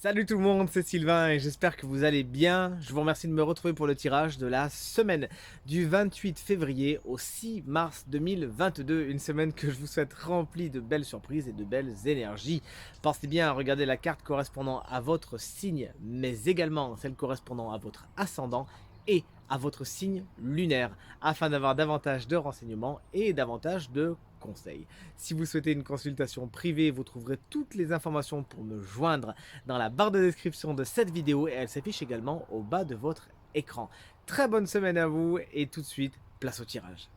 Salut tout le monde, c'est Sylvain et j'espère que vous allez bien. Je vous remercie de me retrouver pour le tirage de la semaine du 28 février au 6 mars 2022. Une semaine que je vous souhaite remplie de belles surprises et de belles énergies. Pensez bien à regarder la carte correspondant à votre signe, mais également celle correspondant à votre ascendant et à votre signe lunaire, afin d'avoir davantage de renseignements et davantage de conseils. Si vous souhaitez une consultation privée, vous trouverez toutes les informations pour me joindre dans la barre de description de cette vidéo et elle s'affiche également au bas de votre écran. Très bonne semaine à vous et tout de suite, place au tirage.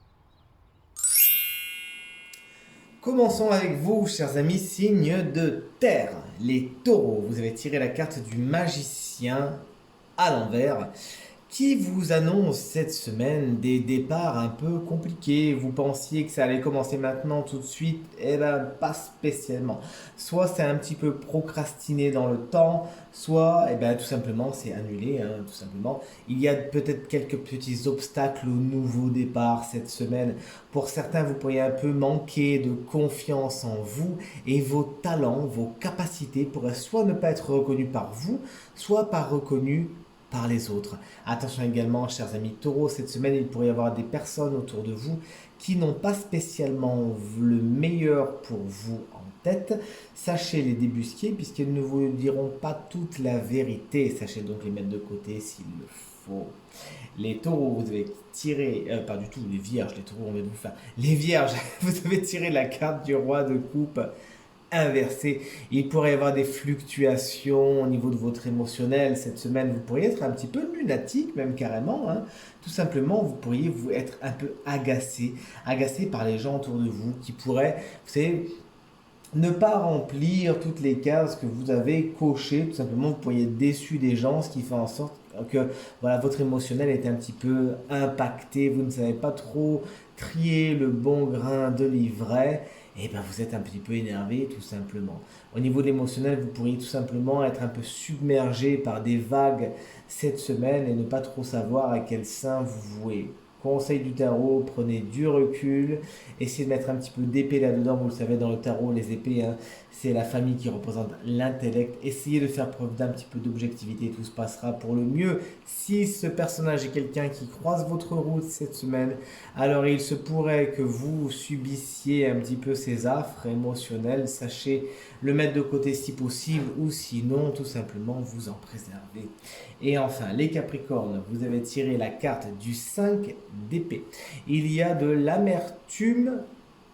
Commençons avec vous, chers amis, signe de terre, les taureaux. Vous avez tiré la carte du magicien à l'envers qui vous annonce cette semaine des départs un peu compliqués. Vous pensiez que ça allait commencer maintenant tout de suite, eh ben pas spécialement. Soit c'est un petit peu procrastiné dans le temps, soit eh ben tout simplement c'est annulé, hein, tout simplement. Il y a peut-être quelques petits obstacles au nouveau départ cette semaine. Pour certains, vous pourriez un peu manquer de confiance en vous et vos talents, vos capacités pourraient soit ne pas être reconnus par vous, soit pas reconnus par les autres. Attention également, chers amis taureaux, cette semaine, il pourrait y avoir des personnes autour de vous qui n'ont pas spécialement le meilleur pour vous en tête. Sachez les débusquer puisqu'elles ne vous diront pas toute la vérité. Sachez donc les mettre de côté s'il le faut. Les taureaux, vous avez tiré, pas du tout, les vierges, les taureaux, on va vous faire. Les vierges, vous avez tiré la carte du roi de coupe inversé. Il pourrait y avoir des fluctuations au niveau de votre émotionnel cette semaine. Vous pourriez être un petit peu lunatique, même carrément, hein. Tout simplement, vous pourriez vous être un peu agacé par les gens autour de vous qui pourraient, vous savez, ne pas remplir toutes les cases que vous avez cochées. Tout simplement, vous pourriez être déçu des gens, ce qui fait en sorte que voilà, votre émotionnel est un petit peu impacté. Vous ne savez pas trop trier le bon grain de l'ivraie. Et ben vous êtes un petit peu énervé tout simplement. Au niveau de l'émotionnel, vous pourriez tout simplement être un peu submergé par des vagues cette semaine et ne pas trop savoir à quel sein vous vouez. Conseil du tarot, prenez du recul, essayez de mettre un petit peu d'épée là-dedans. Vous le savez, dans le tarot, les épées, hein, c'est la famille qui représente l'intellect. Essayez de faire preuve d'un petit peu d'objectivité, tout se passera pour le mieux. Si ce personnage est quelqu'un qui croise votre route cette semaine, alors il se pourrait que vous subissiez un petit peu ces affres émotionnelles. Sachez le mettre de côté si possible ou sinon tout simplement vous en préserver. Et enfin, les Capricornes, vous avez tiré la carte du 5 d'épée. Il y a de l'amertume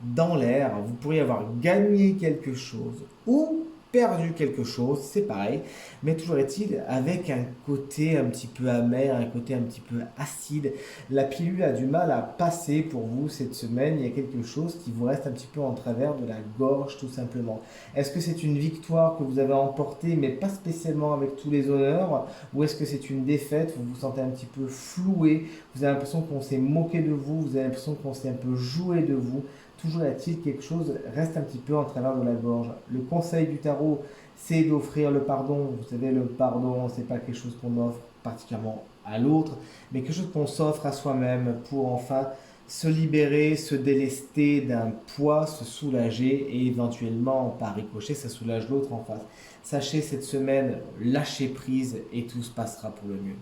dans l'air. Vous pourriez avoir gagné quelque chose ou perdu quelque chose, c'est pareil, mais toujours est-il avec un côté un petit peu amer, un côté un petit peu acide. La pilule a du mal à passer pour vous cette semaine, il y a quelque chose qui vous reste un petit peu en travers de la gorge tout simplement. Est-ce que c'est une victoire que vous avez emportée, mais pas spécialement avec tous les honneurs, ou est-ce que c'est une défaite, vous vous sentez un petit peu floué, vous avez l'impression qu'on s'est moqué de vous, vous avez l'impression qu'on s'est un peu joué de vous. Toujours est-il quelque chose reste un petit peu en travers de la gorge. Le conseil du tarot, c'est d'offrir le pardon. Vous savez, le pardon, c'est pas quelque chose qu'on offre particulièrement à l'autre, mais quelque chose qu'on s'offre à soi-même pour enfin se libérer, se délester d'un poids, se soulager et éventuellement, par ricochet, ça soulage l'autre en face. Sachez cette semaine, lâcher prise et tout se passera pour le mieux.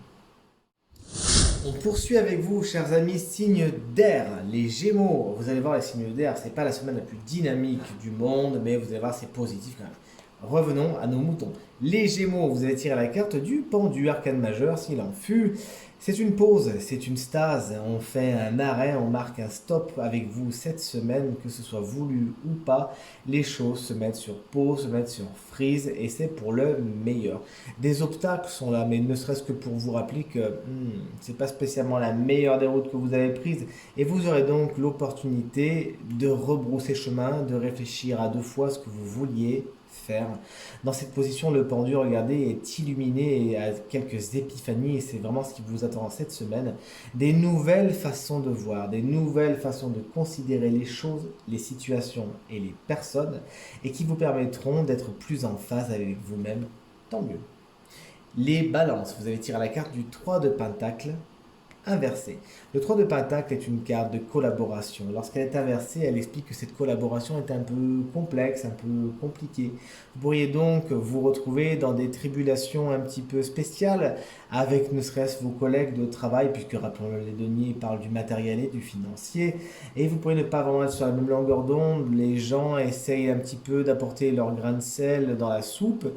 On poursuit avec vous, chers amis, signes d'air, les Gémeaux. Vous allez voir, les signes d'air, c'est pas la semaine la plus dynamique du monde, mais vous allez voir, c'est positif quand même. Revenons à nos moutons. Les Gémeaux, vous allez tirer la carte du pendu, arcane majeur, s'il en fut. C'est une pause, c'est une stase. On fait un arrêt, on marque un stop avec vous cette semaine, que ce soit voulu ou pas. Les choses se mettent sur pause, se mettent sur freeze, et c'est pour le meilleur. Des obstacles sont là, mais ne serait-ce que pour vous rappeler que c'est pas spécialement la meilleure des routes que vous avez prises, et vous aurez donc l'opportunité de rebrousser chemin, de réfléchir à deux fois ce que vous vouliez faire. Dans cette position, le pendu, regardez, est illuminé et a quelques épiphanies et c'est vraiment ce qui vous attend cette semaine. Des nouvelles façons de voir, des nouvelles façons de considérer les choses, les situations et les personnes et qui vous permettront d'être plus en phase avec vous-même. Tant mieux. Les balances, vous allez tirer la carte du 3 de pentacle inversée. Le 3 de Pentacle est une carte de collaboration. Lorsqu'elle est inversée, elle explique que cette collaboration est un peu complexe, un peu compliquée. Vous pourriez donc vous retrouver dans des tribulations un petit peu spéciales avec ne serait-ce vos collègues de travail, puisque rappelons-le, les deniers parlent du matériel et du financier, et vous pourriez ne pas vraiment être sur la même longueur d'onde. Les gens essayent un petit peu d'apporter leur grain de sel dans la soupe,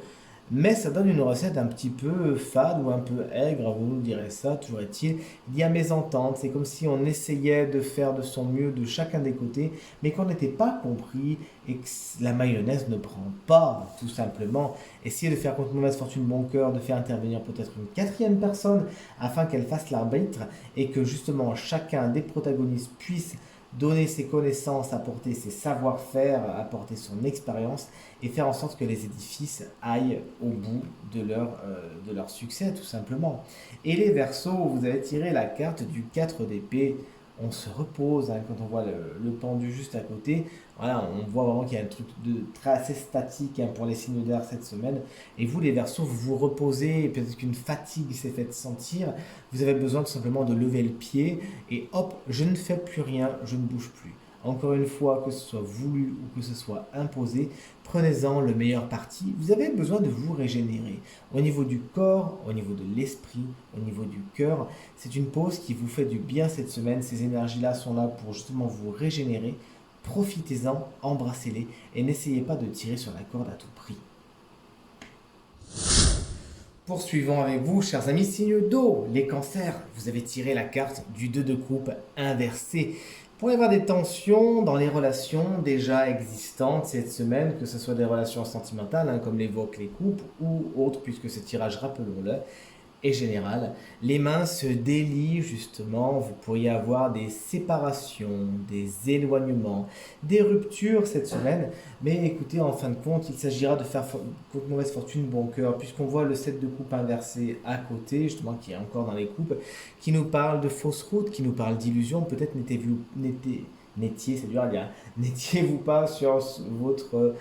mais ça donne une recette un petit peu fade ou un peu aigre, vous nous direz ça, toujours est-il. Il y a mésentente, c'est comme si on essayait de faire de son mieux de chacun des côtés, mais qu'on n'était pas compris et que la mayonnaise ne prend pas, tout simplement. Essayez de faire contre mauvaise fortune bon cœur, de faire intervenir peut-être une quatrième personne afin qu'elle fasse l'arbitre et que justement chacun des protagonistes puisse donner ses connaissances, apporter ses savoir-faire, apporter son expérience et faire en sorte que les édifices aillent au bout de leur succès, tout simplement. Et les Verseaux, vous avez tiré la carte du 4 d'épée. On se repose hein, quand on voit le pendu juste à côté. Voilà, on voit vraiment qu'il y a un truc de très assez statique hein, pour les signes d'air cette semaine. Et vous, les Verseaux, vous vous reposez, peut-être qu'une fatigue s'est faite sentir. Vous avez besoin tout simplement de lever le pied et hop, je ne fais plus rien, je ne bouge plus. Encore une fois, que ce soit voulu ou que ce soit imposé, prenez-en le meilleur parti. Vous avez besoin de vous régénérer. Au niveau du corps, au niveau de l'esprit, au niveau du cœur, c'est une pause qui vous fait du bien cette semaine. Ces énergies-là sont là pour justement vous régénérer. Profitez-en, embrassez-les et n'essayez pas de tirer sur la corde à tout prix. Poursuivons avec vous, chers amis, signe d'eau, les cancers. Vous avez tiré la carte du 2 de coupe inversé. Pour y avoir des tensions dans les relations déjà existantes cette semaine, que ce soit des relations sentimentales, hein, comme l'évoquent les couples, ou autres, puisque ce tirage, rappelons-le, est général. Les mains se délient justement, vous pourriez avoir des séparations, des éloignements, des ruptures cette semaine, mais écoutez, en fin de compte, il s'agira de faire contre mauvaise fortune bon cœur, puisqu'on voit le 7 de coupe inversé à côté, justement, qui est encore dans les coupes, qui nous parle de fausses routes, qui nous parle d'illusions, peut-être n'étiez, c'est dur à dire, hein, n'étiez-vous pas sur votre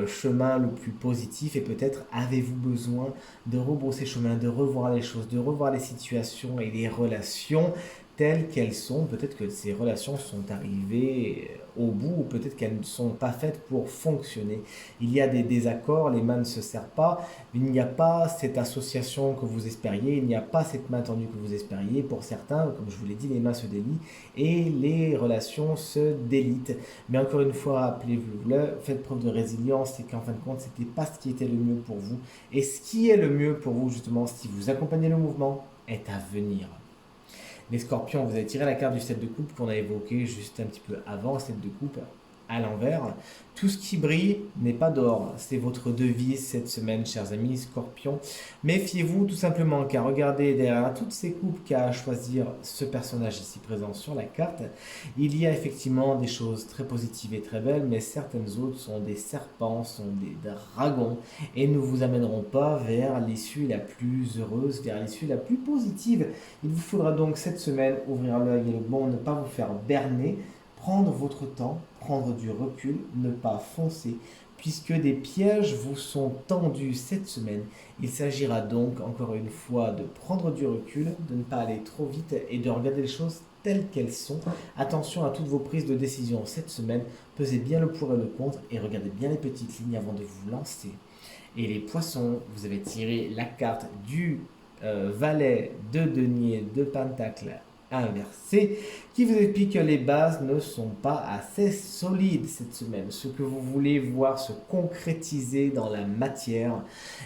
chemin le plus positif et peut-être avez-vous besoin de rebrousser chemin, de revoir les choses, de revoir les situations et les relations telles qu'elles sont. Peut-être que ces relations sont arrivées au bout ou peut-être qu'elles ne sont pas faites pour fonctionner. Il y a des désaccords, les mains ne se serrent pas, il n'y a pas cette association que vous espériez, il n'y a pas cette main tendue que vous espériez. Pour certains, comme je vous l'ai dit, les mains se délient et les relations se délitent. Mais encore une fois, rappelez-vous-le, faites preuve de résilience, c'est qu'en fin de compte, c'était pas ce qui était le mieux pour vous. Et ce qui est le mieux pour vous, justement, si vous accompagnez le mouvement, est à venir. Les scorpions, vous avez tiré la carte du 7 de coupe qu'on a évoqué juste un petit peu avant, 7 de coupe à l'envers. Tout ce qui brille n'est pas d'or. C'est votre devise cette semaine, chers amis scorpions. Méfiez-vous tout simplement, car regardez derrière toutes ces coupes qu'a à choisir ce personnage ici présent sur la carte. Il y a effectivement des choses très positives et très belles, mais certaines autres sont des serpents, sont des dragons, et ne vous amèneront pas vers l'issue la plus heureuse, vers l'issue la plus positive. Il vous faudra donc cette semaine ouvrir l'œil et le bon, ne pas vous faire berner, prendre votre temps, prendre du recul, ne pas foncer, puisque des pièges vous sont tendus cette semaine. Il s'agira donc encore une fois de prendre du recul, de ne pas aller trop vite et de regarder les choses telles qu'elles sont. Attention à toutes vos prises de décision cette semaine, pesez bien le pour et le contre et regardez bien les petites lignes avant de vous lancer. Et les poissons, vous avez tiré la carte du valet de denier de pentacle inversé qui vous explique que les bases ne sont pas assez solides cette semaine. Ce que vous voulez voir se concrétiser dans la matière,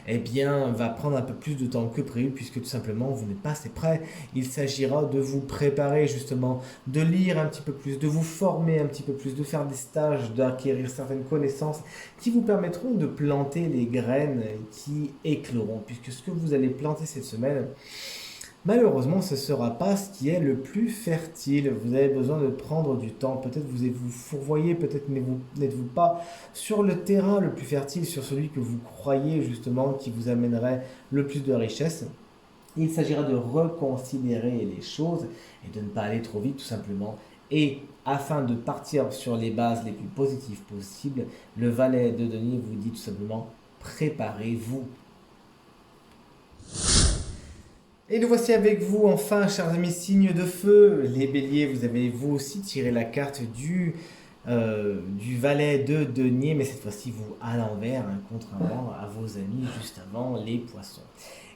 eh bien, va prendre un peu plus de temps que prévu puisque tout simplement vous n'êtes pas assez prêt. Il s'agira de vous préparer justement, de lire un petit peu plus, de vous former un petit peu plus, de faire des stages, d'acquérir certaines connaissances qui vous permettront de planter les graines qui écloront puisque ce que vous allez planter cette semaine, malheureusement, ce ne sera pas ce qui est le plus fertile. Vous avez besoin de prendre du temps. Peut-être vous fourvoyez, peut-être n'êtes-vous pas sur le terrain le plus fertile, sur celui que vous croyez justement qui vous amènerait le plus de richesse. Il s'agira de reconsidérer les choses et de ne pas aller trop vite tout simplement. Et afin de partir sur les bases les plus positives possibles, le valet de denier vous dit tout simplement préparez-vous. Et nous voici avec vous enfin, chers amis signes de feu. Les béliers, vous avez vous aussi tiré la carte du valet de denier, mais cette fois-ci vous à l'envers, hein, contrairement à vos amis juste avant, les poissons.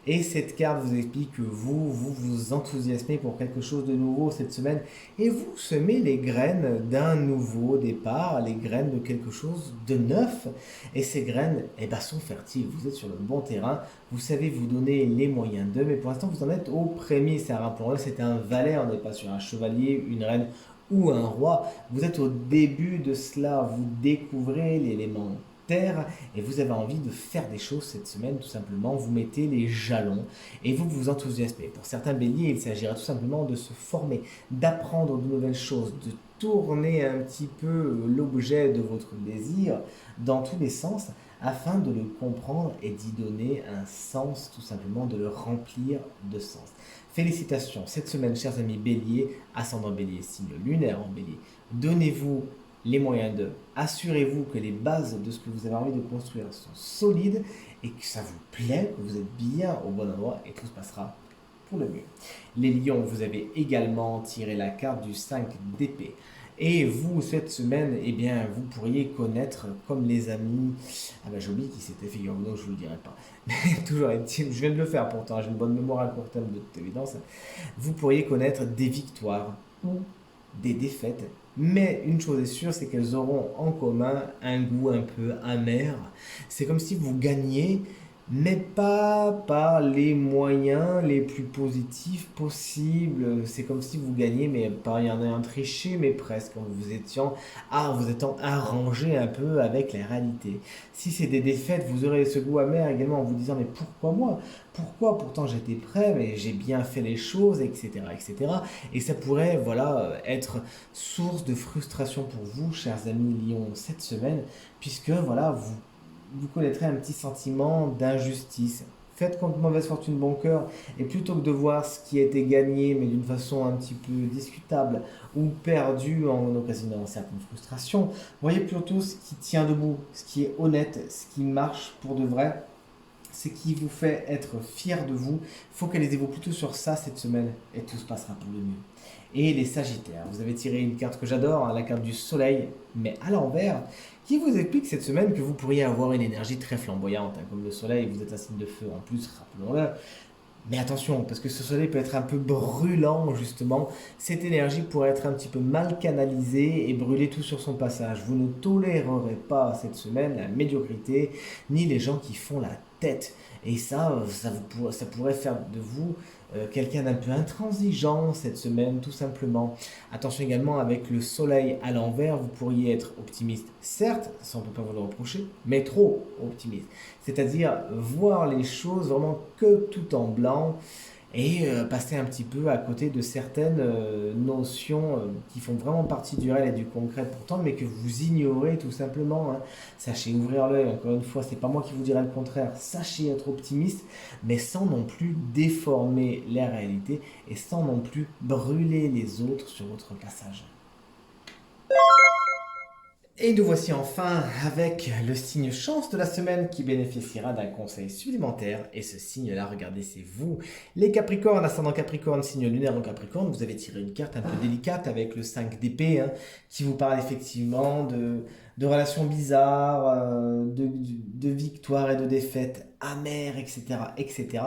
Et cette carte vous explique que vous enthousiasmez pour quelque chose de nouveau cette semaine et vous semez les graines d'un nouveau départ, les graines de quelque chose de neuf. Et ces graines sont fertiles, vous êtes sur le bon terrain, vous savez vous donner les moyens d'eux, mais pour l'instant vous en êtes au prémisse. Rappelons-le, c'est un valet, on n'est pas sur un chevalier, une reine ou un roi. Vous êtes au début de cela, vous découvrez l'élément terre et vous avez envie de faire des choses cette semaine, tout simplement. Vous mettez les jalons et vous vous enthousiasmez. Pour certains béliers, il s'agira tout simplement de se former, d'apprendre de nouvelles choses, de tourner un petit peu l'objet de votre désir dans tous les sens afin de le comprendre et d'y donner un sens, tout simplement de le remplir de sens. Félicitations, cette semaine, chers amis bélier, ascendant bélier, signe lunaire en bélier, donnez-vous les moyens de. Assurez-vous que les bases de ce que vous avez envie de construire sont solides et que ça vous plaît, que vous êtes bien au bon endroit et tout se passera pour le mieux. Les lions, vous avez également tiré la carte du 5 d'épée. Et vous, cette semaine, vous pourriez connaître, comme les amis... Ah ben j'ai oublié qui c'était, figurez-vous, donc je ne vous le dirai pas. Mais toujours est-il, je viens de le faire pourtant, j'ai une bonne mémoire à court terme de toute évidence. Vous pourriez connaître des victoires ou des défaites. Mais une chose est sûre, c'est qu'elles auront en commun un goût un peu amer. C'est comme si vous gagniez, mais pas par les moyens les plus positifs possibles. C'est comme si vous gagnez, mais pas y en ayant triché, mais presque, en vous étant arrangé un peu avec la réalité. Si c'est des défaites, vous aurez ce goût amer également en vous disant, mais pourquoi moi? Pourquoi pourtant j'étais prêt, mais j'ai bien fait les choses, etc., etc. Et ça pourrait, voilà, être source de frustration pour vous, chers amis Lions, cette semaine, puisque, voilà, vous connaîtrez un petit sentiment d'injustice. Faites contre mauvaise fortune bon cœur, et plutôt que de voir ce qui a été gagné, mais d'une façon un petit peu discutable, ou perdu en occasionnant certaines frustrations, voyez plutôt ce qui tient debout, ce qui est honnête, ce qui marche pour de vrai, ce qui vous fait être fier de vous. Focalisez-vous plutôt sur ça cette semaine, et tout se passera pour le mieux. Et les Sagittaires, vous avez tiré une carte que j'adore, hein, la carte du soleil, mais à l'envers, qui vous explique cette semaine que vous pourriez avoir une énergie très flamboyante, hein, comme le soleil, vous êtes un signe de feu en plus, rappelons-le. Mais attention, parce que ce soleil peut être un peu brûlant, justement. Cette énergie pourrait être un petit peu mal canalisée et brûler tout sur son passage. Vous ne tolérerez pas cette semaine la médiocrité, ni les gens qui font la tête. Et ça pourrait faire de vous quelqu'un d'un peu intransigeant cette semaine, tout simplement. Attention également, avec le soleil à l'envers, vous pourriez être optimiste, certes, ça on ne peut pas vous le reprocher, mais trop optimiste. C'est-à-dire voir les choses vraiment que tout en blanc et passer un petit peu à côté de certaines notions qui font vraiment partie du réel et du concret pourtant, mais que vous ignorez tout simplement, hein. Sachez ouvrir l'œil, encore une fois, c'est pas moi qui vous dirai le contraire. Sachez être optimiste, mais sans non plus déformer la réalité et sans non plus brûler les autres sur votre passage. Et nous voici enfin avec le signe chance de la semaine qui bénéficiera d'un conseil supplémentaire. Et ce signe-là, regardez, c'est vous. Les Capricornes, ascendant Capricorne, signe lunaire en Capricorne, vous avez tiré une carte un peu délicate avec le 5 d'épée, hein, qui vous parle effectivement de relations bizarres, de victoires et de défaites amères, etc., etc.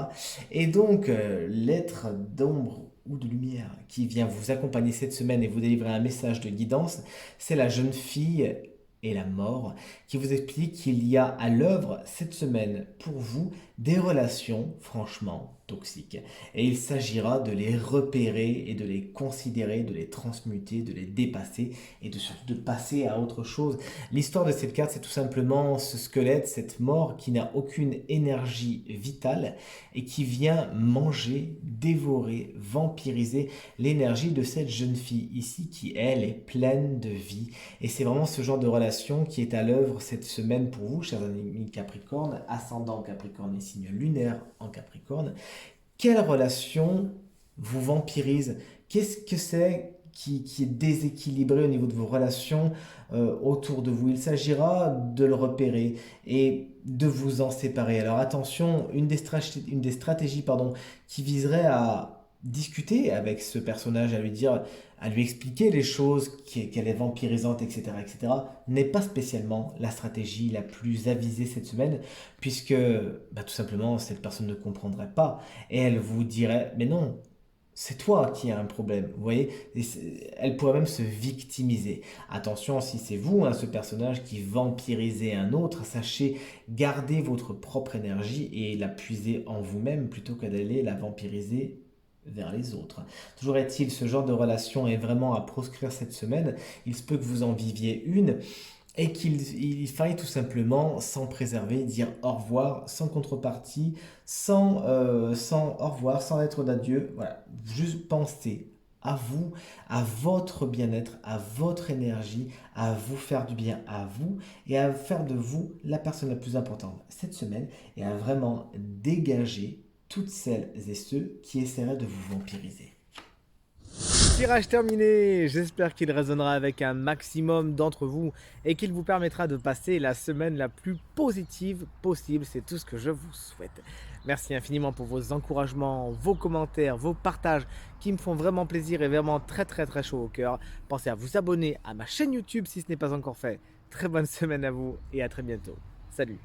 Et donc, l'être d'ombre ou de lumière qui vient vous accompagner cette semaine et vous délivrer un message de guidance, c'est la jeune fille et la mort qui vous explique qu'il y a à l'œuvre cette semaine pour vous des relations franchement toxiques. Et il s'agira de les repérer et de les considérer, de les transmuter, de les dépasser et surtout de passer à autre chose. L'histoire de cette carte, c'est tout simplement ce squelette, cette mort qui n'a aucune énergie vitale et qui vient manger, dévorer, vampiriser l'énergie de cette jeune fille ici qui, elle, est pleine de vie. Et c'est vraiment ce genre de relation qui est à l'œuvre cette semaine pour vous, chers amis Capricorne, ascendant Capricorne et signe lunaire en Capricorne. Quelle relation vous vampirise? Qu'est-ce que c'est qui est déséquilibré au niveau de vos relations autour de vous. Il s'agira de le repérer et de vous en séparer. Alors attention, une des stratégies pardon, qui viserait à discuter avec ce personnage, à lui dire, à lui expliquer les choses, qu'elle est vampirisante, etc., n'est pas spécialement la stratégie la plus avisée cette semaine, puisque tout simplement cette personne ne comprendrait pas et elle vous dirait, mais non, c'est toi qui as un problème, vous voyez. Elle pourrait même se victimiser. Attention, si c'est vous, hein, ce personnage qui vampirisez un autre, sachez garder votre propre énergie et la puiser en vous-même plutôt que d'aller la vampiriser vers les autres. Toujours est-il, ce genre de relation est vraiment à proscrire cette semaine. Il se peut que vous en viviez une et qu'il faille tout simplement s'en préserver, dire au revoir sans contrepartie, sans au revoir, sans lettre d'adieu. Voilà, juste pensez à vous, à votre bien-être, à votre énergie, à vous faire du bien à vous et à faire de vous la personne la plus importante cette semaine et à vraiment dégager toutes celles et ceux qui essaieraient de vous vampiriser. Tirage terminé, j'espère qu'il résonnera avec un maximum d'entre vous et qu'il vous permettra de passer la semaine la plus positive possible, c'est tout ce que je vous souhaite. Merci infiniment pour vos encouragements, vos commentaires, vos partages qui me font vraiment plaisir et vraiment très chaud au cœur. Pensez à vous abonner à ma chaîne YouTube si ce n'est pas encore fait. Très bonne semaine à vous et à très bientôt. Salut!